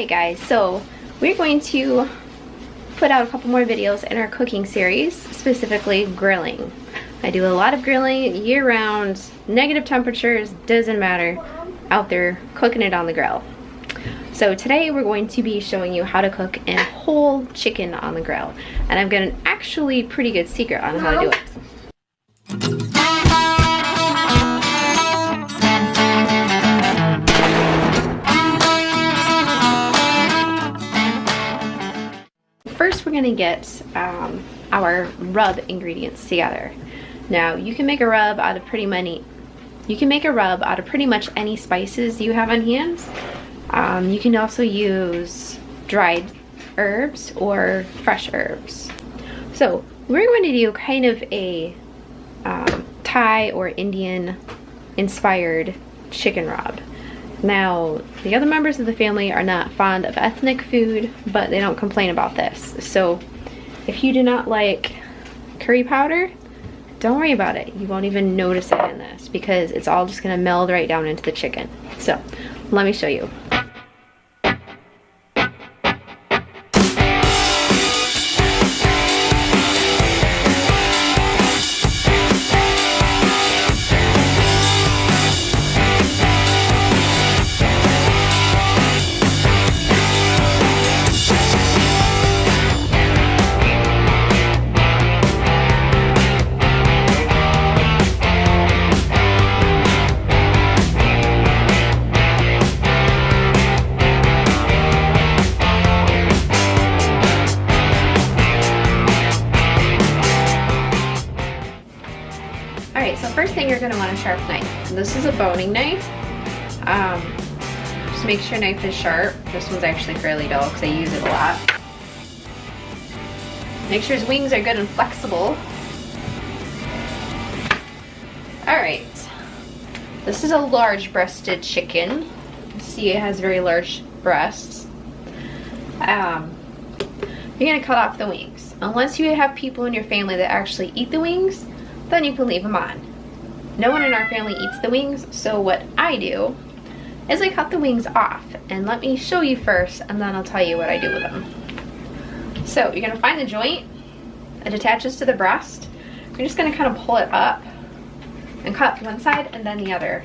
Alright guys, so we're going to put out a couple more videos in our cooking series, specifically grilling. I do a lot of grilling year round, negative temperatures, doesn't matter, out there cooking it on the grill. So today we're going to be showing you how to cook a whole chicken on the grill. And I've got an actually pretty good secret on how to do it. First we're gonna get our rub ingredients together. Now you can make a rub out of pretty much any spices you have on hand. You can also use dried herbs or fresh herbs. So we're going to do kind of a Thai or Indian inspired chicken rub. Now the other members of the family are not fond of ethnic food, but they don't complain about this. So if you do not like curry powder, don't worry about it. You won't even notice it in this because it's all just gonna meld right down into the chicken. So let me show you. Alright, so first thing you're going to want a sharp knife. This is a boning knife. Just make sure your knife is sharp. This one's actually fairly dull because I use it a lot. Make sure his wings are good and flexible. Alright, this is a large breasted chicken. See, it has very large breasts. You're going to cut off the wings. Unless you have people in your family that actually eat the wings, then you can leave them on. No one in our family eats the wings, so what I do is I cut the wings off. And let me show you first, and then I'll tell you what I do with them. So you're gonna find the joint. It attaches to the breast. You're just gonna kind of pull it up and cut one side and then the other.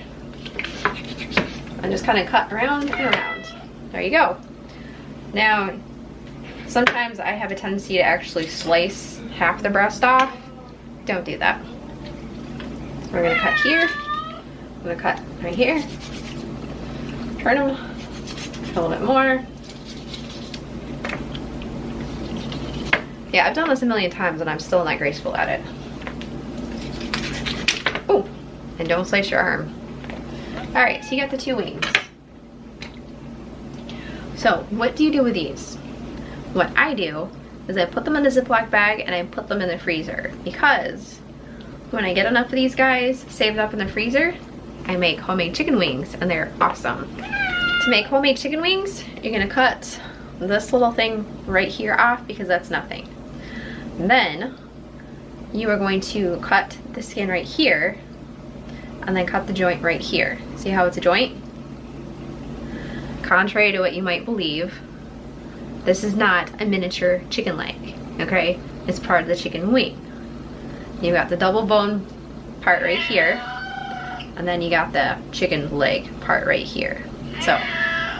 And just kind of cut around and around. There you go. Now, sometimes I have a tendency to actually slice half the breast off. Don't do that. So we're gonna cut here. I'm gonna cut right here. Turn them a little bit more. Yeah, I've done this a million times and I'm still not graceful at it. Oh, and don't slice your arm. All right, so you got the two wings. So what do you do with these? What I do is I put them in a Ziploc bag and I put them in the freezer, because when I get enough of these guys saved up in the freezer, I make homemade chicken wings and they're awesome. To make homemade chicken wings, you're gonna cut this little thing right here off because that's nothing. And then you are going to cut the skin right here and then cut the joint right here. See how it's a joint? Contrary to what you might believe, this is not a miniature chicken leg, okay? It's part of the chicken wing. You've got the double bone part right here, and then you got the chicken leg part right here. So,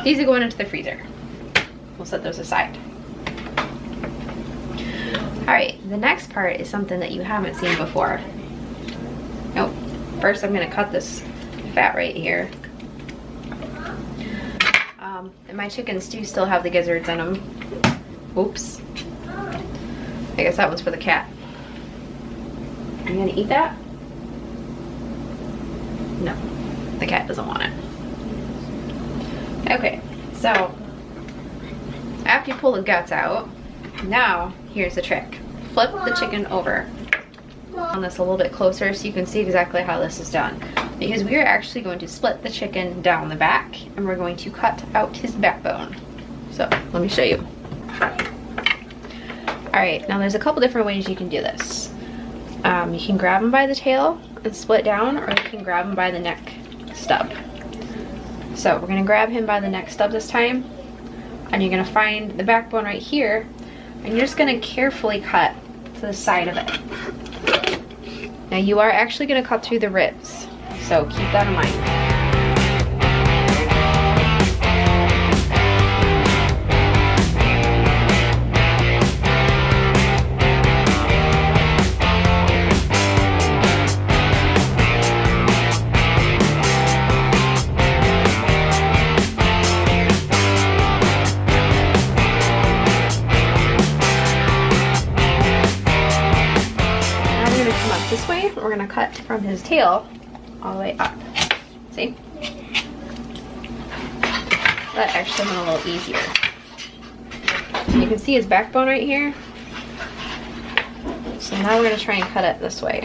these are going into the freezer. We'll set those aside. Alright, the next part is something that you haven't seen before. Oh, first I'm gonna cut this fat right here. And my chickens do still have the gizzards in them. Oops. I guess that one's for the cat. Are you gonna eat that? No, the cat doesn't want it. Okay, so after you pull the guts out, now here's the trick. Flip the chicken over. On this a little bit closer so you can see exactly how this is done. Because we are actually going to split the chicken down the back and we're going to cut out his backbone. So let me show you. Alright, now there's a couple different ways you can do this. You can grab him by the tail and split down, or you can grab him by the neck stub. So we're going to grab him by the neck stub this time. and you're gonna find the backbone right here, and you're just gonna carefully cut to the side of it. Now you are actually gonna cut through the ribs, so keep that in mind. This way, we're gonna cut from his tail all the way up. See? That actually went a little easier. You can see his backbone right here. So now we're gonna try and cut it this way.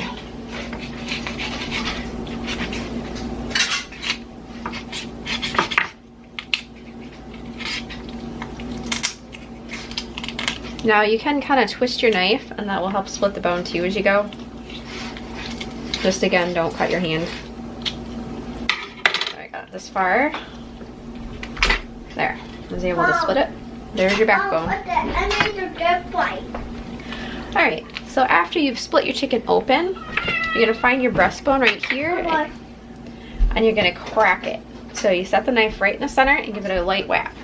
Now you can kind of twist your knife, and that will help split the bone too as you go. Just again, don't cut your hand. I got it this far. There, I was able to split it. There's your backbone. Alright, so after you've split your chicken open, you're gonna find your breastbone right here, and you're gonna crack it. So you set the knife right in the center and give it a light whack.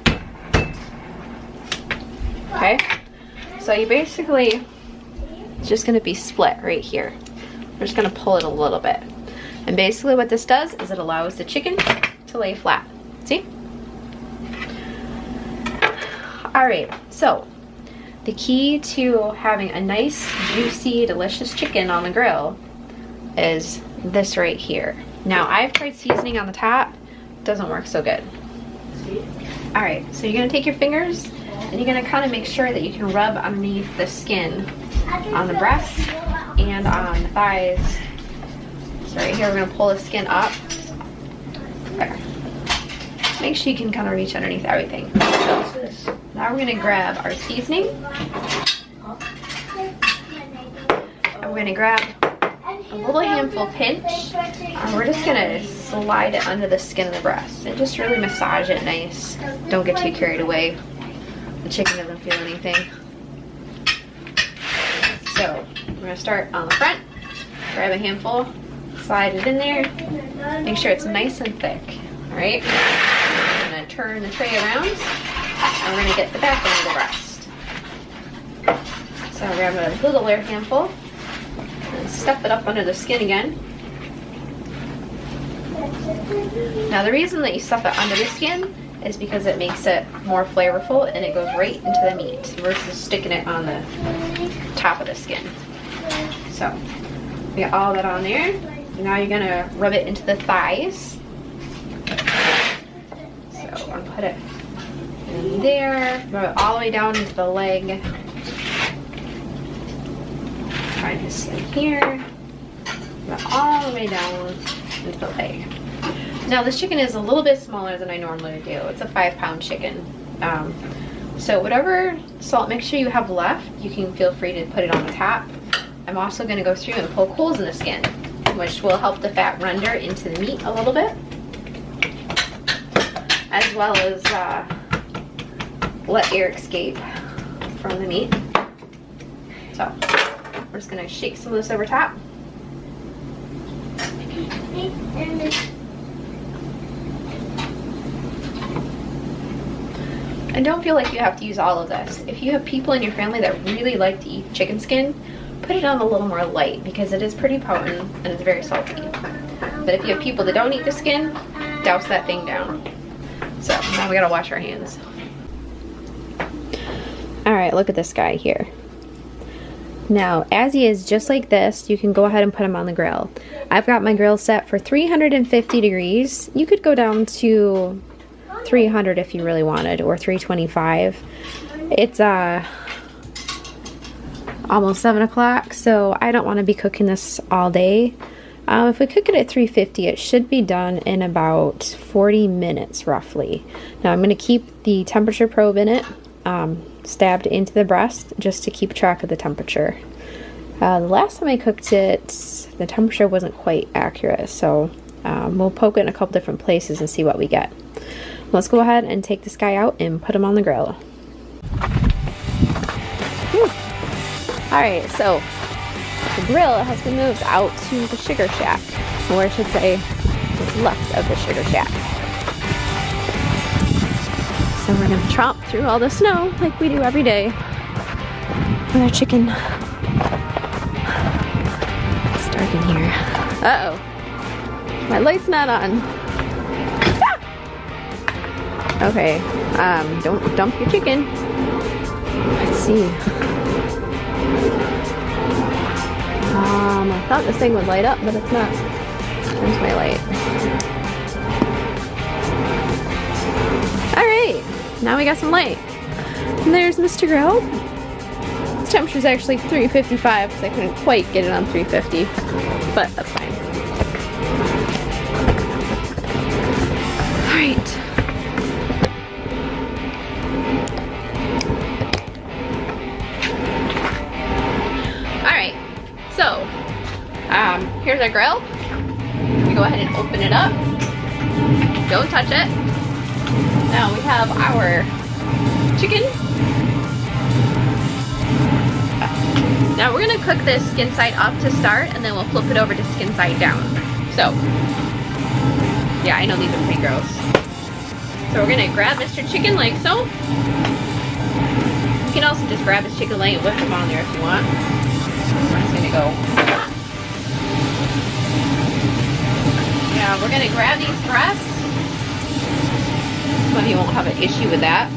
Okay, so you basically, it's just gonna be split right here. We're just gonna pull it a little bit. And basically what this does is it allows the chicken to lay flat. See? All right, so the key to having a nice, juicy, delicious chicken on the grill is this right here. Now I've tried seasoning on the top, doesn't work so good. All right, so you're gonna take your fingers and you're gonna kind of make sure that you can rub underneath the skin on the breast and on the thighs. So right here, we're gonna pull the skin up. There. Make sure you can kind of reach underneath everything. So now we're gonna grab our seasoning. And we're gonna grab a little handful pinch. And we're just gonna slide it under the skin of the breast and just really massage it nice. Don't get too carried away. The chicken doesn't feel anything. So we're gonna start on the front, grab a handful, slide it in there, make sure it's nice and thick, all right? We're gonna turn the tray around, and we're gonna get the back end of the breast. So grab a little layer handful, and stuff it up under the skin again. Now the reason that you stuff it under the skin is because it makes it more flavorful and it goes right into the meat versus sticking it on the top of the skin. So we got all that on there. Now you're gonna rub it into the thighs. So I'm gonna put it in there, rub it all the way down into the leg. Find his skin here, rub it all the way down into the leg. Now this chicken is a little bit smaller than I normally do. It's a 5-pound chicken. So whatever salt mixture you have left, you can feel free to put it on the top. I'm also going to go through and poke holes in the skin, which will help the fat render into the meat a little bit, as well as let air escape from the meat. So we're just going to shake some of this over top. And don't feel like you have to use all of this. If you have people in your family that really like to eat chicken skin, put it on a little more light because it is pretty potent and it's very salty. But if you have people that don't eat the skin, douse that thing down. So now we gotta wash our hands. All right, look at this guy here. Now, as he is just like this, you can go ahead and put him on the grill. I've got my grill set for 350 degrees. You could go down to 300 if you really wanted, or 325. It's almost 7 o'clock, so I don't want to be cooking this all day. If we cook it at 350, it should be done in about 40 minutes roughly. Now I'm going to keep the temperature probe in it, stabbed into the breast, just to keep track of the temperature. The last time I cooked it, the temperature wasn't quite accurate, so we'll poke it in a couple different places and see what we get. let's go ahead and take this guy out and put him on the grill. Alright, so the grill has been moved out to the sugar shack, or I should say what's left of the sugar shack. So we're gonna tromp through all the snow like we do every day with our chicken. It's dark in here. Uh-oh. My light's not on. Ah! Okay, don't dump your chicken. Let's see. I thought this thing would light up, but it's not. There's my light. Alright, now we got some light. And there's Mr. Grill. His temperature's actually 355 because I couldn't quite get it on 350, but that's fine. Alright. So, here's our grill. We go ahead and open it up. Don't touch it. Now we have our chicken. Now we're gonna cook this skin side up to start, and then we'll flip it over to skin side down. So, yeah, I know these are pretty gross. So we're gonna grab Mr. Chicken like so. You can also just grab his chicken leg and whip him on there if you want. We're just gonna go. Yeah, we're gonna grab these breasts. Some of you won't have an issue with that.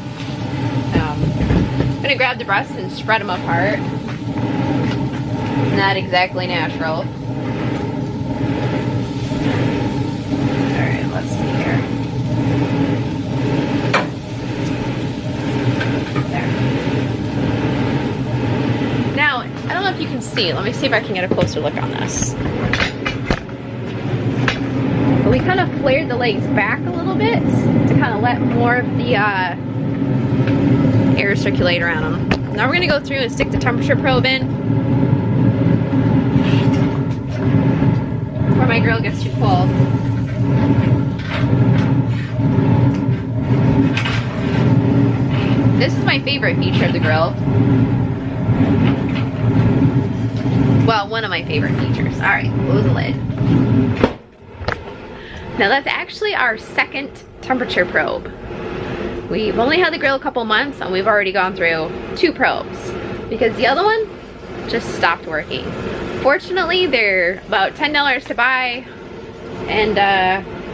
I'm gonna grab the breasts and spread them apart. Not exactly natural. Alright, let's see here. There. Now, I don't know if you can see. Let me see if I can get a closer look on this. But we kind of flared the legs back a little bit to kind of let more of the air circulate around them. Now we're going to go through and stick the temperature probe in before my grill gets too cold. This is my favorite feature of the grill. Well, one of my favorite features. Alright, close the lid. Now that's actually our second temperature probe. We've only had the grill a couple months and we've already gone through 2 probes because the other one just stopped working. Fortunately, they're about $10 to buy and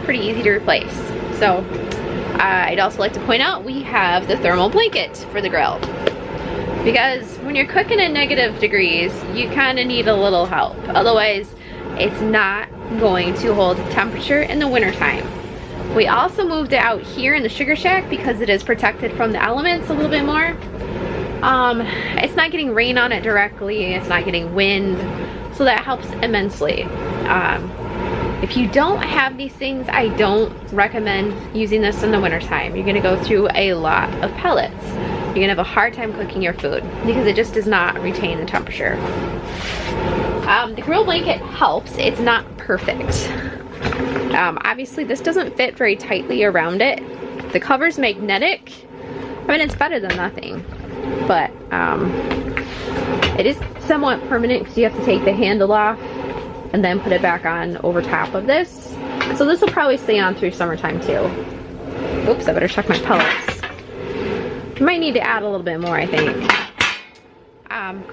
pretty easy to replace. So I'd also like to point out we have the thermal blanket for the grill. Because when you're cooking at negative degrees, you kind of need a little help. Otherwise, it's not going to hold temperature in the wintertime. We also moved it out here in the sugar shack because it is protected from the elements a little bit more. It's not getting rain on it directly, it's not getting wind, so that helps immensely. If you don't have these things, I don't recommend using this in the wintertime. You're gonna go through a lot of pellets. You're gonna have a hard time cooking your food because it just does not retain the temperature. The grill blanket helps, it's not perfect. Obviously this doesn't fit very tightly around it. The cover's magnetic. I mean, it's better than nothing, but it is somewhat permanent because you have to take the handle off and then put it back on over top of this. So this will probably stay on through summertime too. Oops, I better check my pellets. I might need to add a little bit more, I think.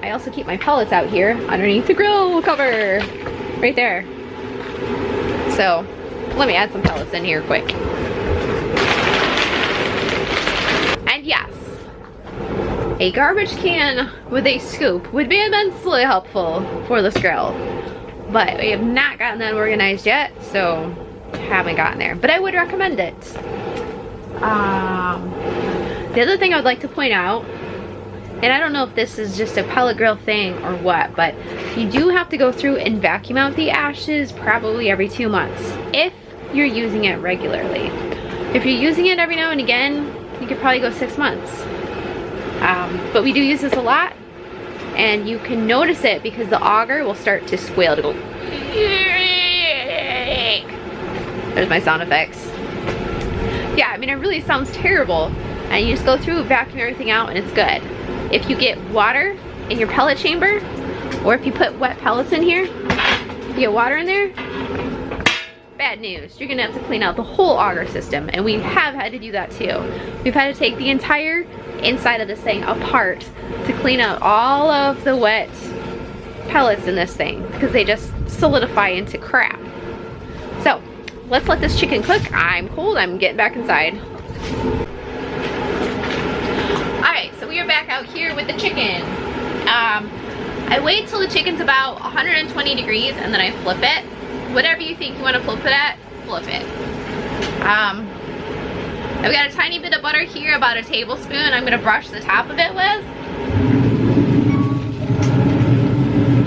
I also keep my pellets out here underneath the grill cover, right there. So let me add some pellets in here quick. And yes, a garbage can with a scoop would be immensely helpful for this grill. But we have not gotten that organized yet, so haven't gotten there. But I would recommend it. The other thing I would like to point out, and I don't know if this is just a pellet grill thing or what, but you do have to go through and vacuum out the ashes probably every 2 months if you're using it regularly. If you're using it every now and again, you could probably go 6 months. But we do use this a lot, and you can notice it because the auger will start to squeal to go. There's my sound effects. Yeah, I mean, it really sounds terrible. And you just go through, vacuum everything out, and it's good. If you get water in your pellet chamber, or if you put wet pellets in here, you get water in there, bad news. You're gonna have to clean out the whole auger system, and we have had to do that too. We've had to take the entire inside of this thing apart to clean out all of the wet pellets in this thing, because they just solidify into crap. So, let's let this chicken cook. I'm cold, I'm getting back inside. Alright, so we are back out here with the chicken. I wait till the chicken's about 120 degrees and then I flip it. Whatever you think you want to flip it at, flip it. I've got a tiny bit of butter here, about a tablespoon. I'm going to brush the top of it with.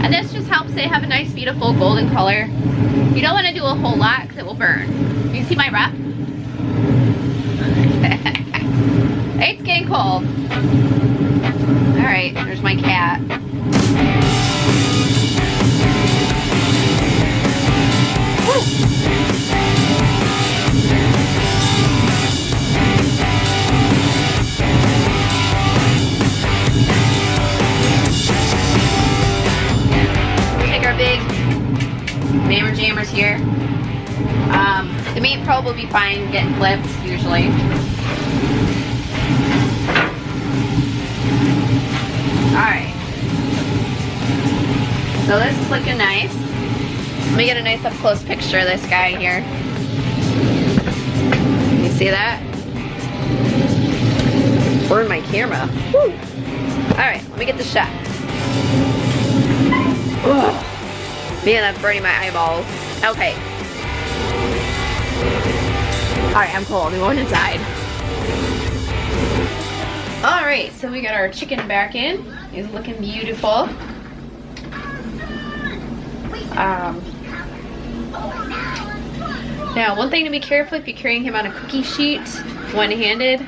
And this just helps it have a nice, beautiful golden color. You don't want to do a whole lot because it will burn. You see my breath? It's getting cold. Alright, there's my cat. Woo. We'll take our big mammer jammers here. The main probe will be fine getting flipped, usually. Alright. So this is looking nice. Let me get a nice up close picture of this guy here. You see that? Burn my camera. Woo. Alright, let me get the shot. Ugh. Man, that's burning my eyeballs. Okay. Alright, I'm cold. I'm going inside. Alright, so we got our chicken back in. He's looking beautiful. Now, one thing to be careful if you're carrying him on a cookie sheet, one-handed,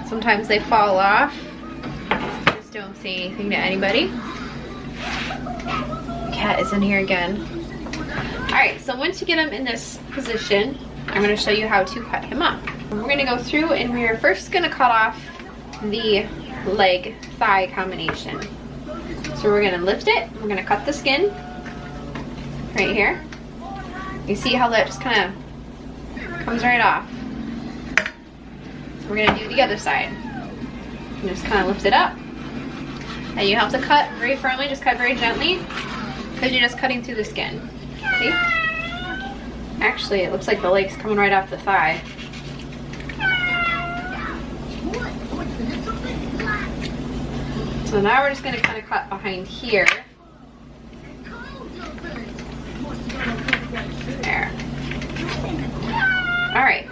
sometimes they fall off. Just don't say anything to anybody. Cat is in here again. Alright, so once you get him in this position, I'm going to show you how to cut him up. We're going to go through and we're first going to cut off the leg thigh combination. So we're going to lift it, we're going to cut the skin right here. You see how that just kind of comes right off. So we're going to do the other side. You just kind of lift it up. And you have to cut very firmly, just cut very gently, because you're just cutting through the skin. See? Actually, it looks like the leg's coming right off the thigh. So now we're just going to kind of cut behind here. There. Alright,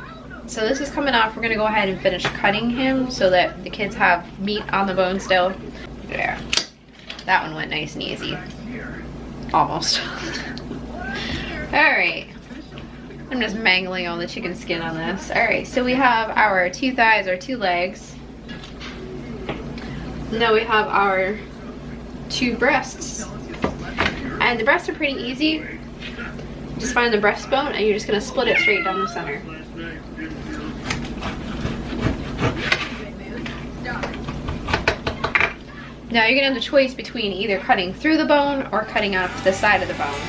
so this is coming off. We're going to go ahead and finish cutting him so that the kids have meat on the bone still. There. That one went nice and easy. Almost. Alright. I'm just mangling all the chicken skin on this. Alright, so we have our two thighs, our two legs. Now we have our two breasts. And the breasts are pretty easy. Just find the breastbone and you're just going to split it straight down the center. Now you're going to have the choice between either cutting through the bone or cutting off the side of the bone.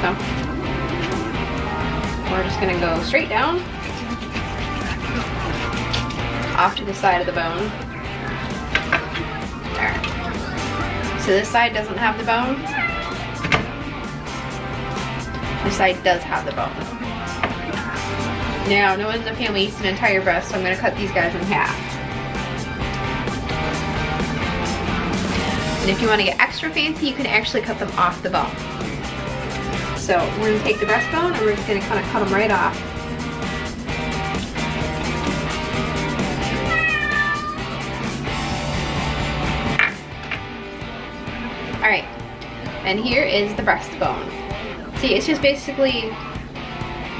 So we're just going to go straight down off to the side of the bone. There. So this side doesn't have the bone. This side does have the bone. Now, no one in the family eats an entire breast, so I'm going to cut these guys in half. And if you want to get extra fancy, you can actually cut them off the bone. So we're going to take the breastbone and we're just going to kind of cut them right off. Alright, and here is the breastbone. See, it's just basically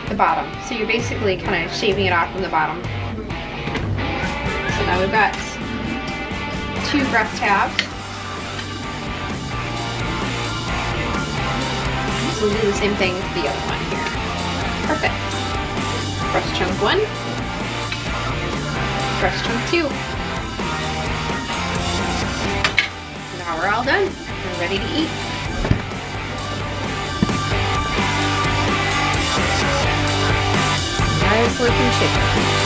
the bottom. So you're basically kind of shaving it off from the bottom. So now we've got two breast halves. So we'll do the same thing with the other one. Perfect. Breast chunk 1. Breast chunk 2. Now we're all done. We're ready to eat. Nice looking chicken.